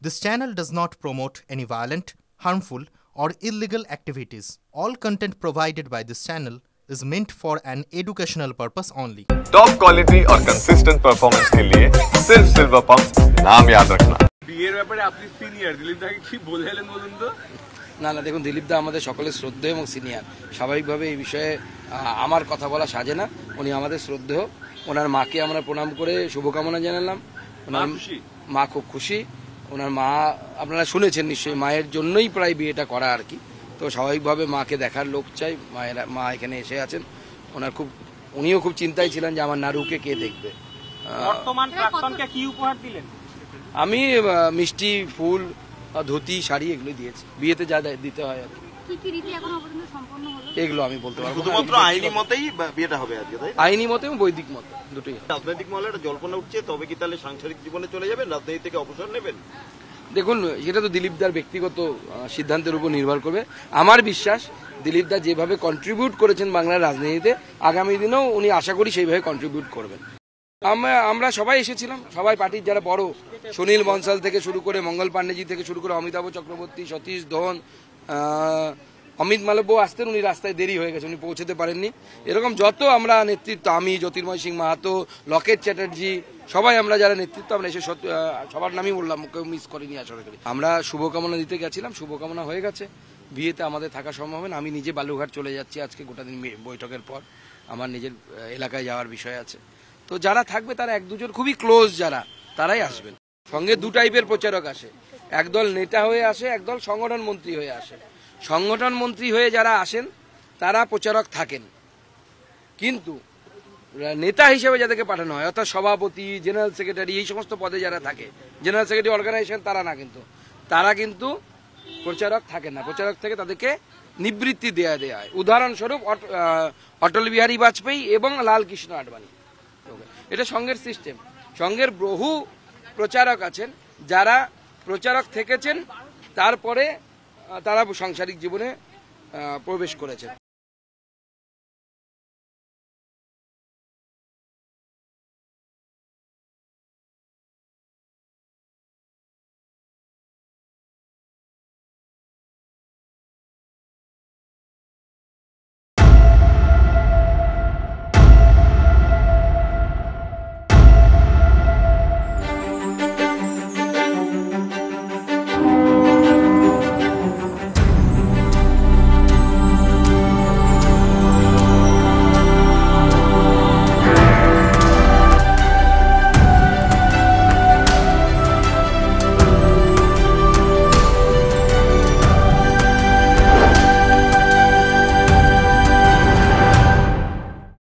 This channel does not promote any violent, harmful, or illegal activities. All content provided by this channel is meant for an educational purpose only. Top quality और consistent performance के लिए सिर्फ silver pump नाम याद रखना। বিয়ের ব্যাপারে আপনি সিনিয়র, দিলীপ দাকে কি বললেন বলুন তো? না দেখুন, দিলীপ দা আমাদের সকলের শ্রদ্ধেয় এবং সিনিয়র। স্বাভাবিকভাবে এই বিষয়ে আমার কথা বলা সাজে না। উনি আমাদের শ্রদ্ধেয়। ওনার মাকে আমরা প্রণাম করে শুভকামনা জানালাম। ওনার মা খুব খুশি। ওনার মা আপনারা শুনেছেন নিশ্চয়ই, মায়ের জন্যই প্রায় বিয়েটা করা আর কি। তো স্বাভাবিকভাবে মাকে দেখার লোক চাই। মা এখানে এসে আছেন। উনিও খুব চিন্তায় ছিলেন যে আমার নারুকে কে দেখবে। বর্তমান প্রাক্তনকে কি উপহার দিলেন? আমি মিষ্টি, ফুল, ধুতি, শাড়ি এগুলো দিয়েছি। বিয়েতে যা দিতে হয় আর কি। এগুলো আমি বলতে পারবো। শুধুমাত্র আইনি মতেই বিয়েটা হবে আজকে, তাই? আইনি মতে এবং বৈদিক মতে দুটোই। রাজনৈতিক মহলে একটা জল্পনা উঠছে, তবে কি তাহলে সাংসারিক জীবনে চলে যাবেন, রাজনীতি থেকে অবসর নেবেন? দেখুন, সেটা তো দিলীপ দার ব্যক্তিগত সিদ্ধান্তের উপর নির্ভর করবে। আমার বিশ্বাস দিলীপ দা যেভাবে কন্ট্রিবিউট করেছেন বাংলার রাজনীতিতে, আগামী দিনেও উনি আশা করি সেইভাবে কন্ট্রিবিউট করবেন। আমরা সবাই এসেছিলাম, সবাই পার্টির যারা বড়, সুনীল বনসাল থেকে শুরু করে, মঙ্গল পান্ডেজি থেকে শুরু করে, অমিতাভ চক্রবর্তী, সতীশ ধন, অমিত মালব্য আসতেন, উনি রাস্তায় দেরি হয়ে গেছে, উনি পৌঁছতে পারেননি। এরকম যত আমরা নেতৃত্ব, আমি, জ্যোতির্ময় সিং মাহাতো, লকেট চ্যাটার্জি, সবাই আমরা যারা নেতৃত্ব, আমরা এসে সবার নামই বললাম, কেউ মিস করিনি আশা করি। আমরা শুভকামনা দিতে গেছিলাম, শুভকামনা হয়ে গেছে। বিয়েতে আমাদের থাকা সম্ভব হয় না। আমি নিজে বালুঘাট চলে যাচ্ছি আজকে, গোটা দিন বৈঠকের পর আমার নিজের এলাকায় যাওয়ার বিষয় আছে। তো যারা থাকবে তারা এক দুজন খুবই ক্লোজ যারা, তারাই আসবেন। সঙ্গে দু টাইপের প্রচারক আসে, একদল নেতা হয়ে আসে, একদল সংগঠন মন্ত্রী হয়ে আসে। সংগঠন মন্ত্রী হয়ে যারা আসেন তারা প্রচারক থাকেন, কিন্তু নেতা হিসেবে যাদেরকে পাঠানো হয়, অর্থাৎ সভাপতি, জেনারেল সেক্রেটারি, এই সমস্ত পদে যারা থাকে, জেনারেল সেক্রেটারি অর্গানাইজেশন, তারা কিন্তু প্রচারক থাকেন না। প্রচারক থেকে তাদেরকে নিবৃত্তি দেয়া হয়। উদাহরণস্বরূপ অটল বিহারী বাজপেয়ী এবং লাল কৃষ্ণ আডবাণী। এটা সংঘের সিস্টেম। সংঘের বহু প্রচারক আছেন যারা প্রচারক থেকেছেন, তারপরে তারা সাংসারিক জীবনে প্রবেশ করেছেন।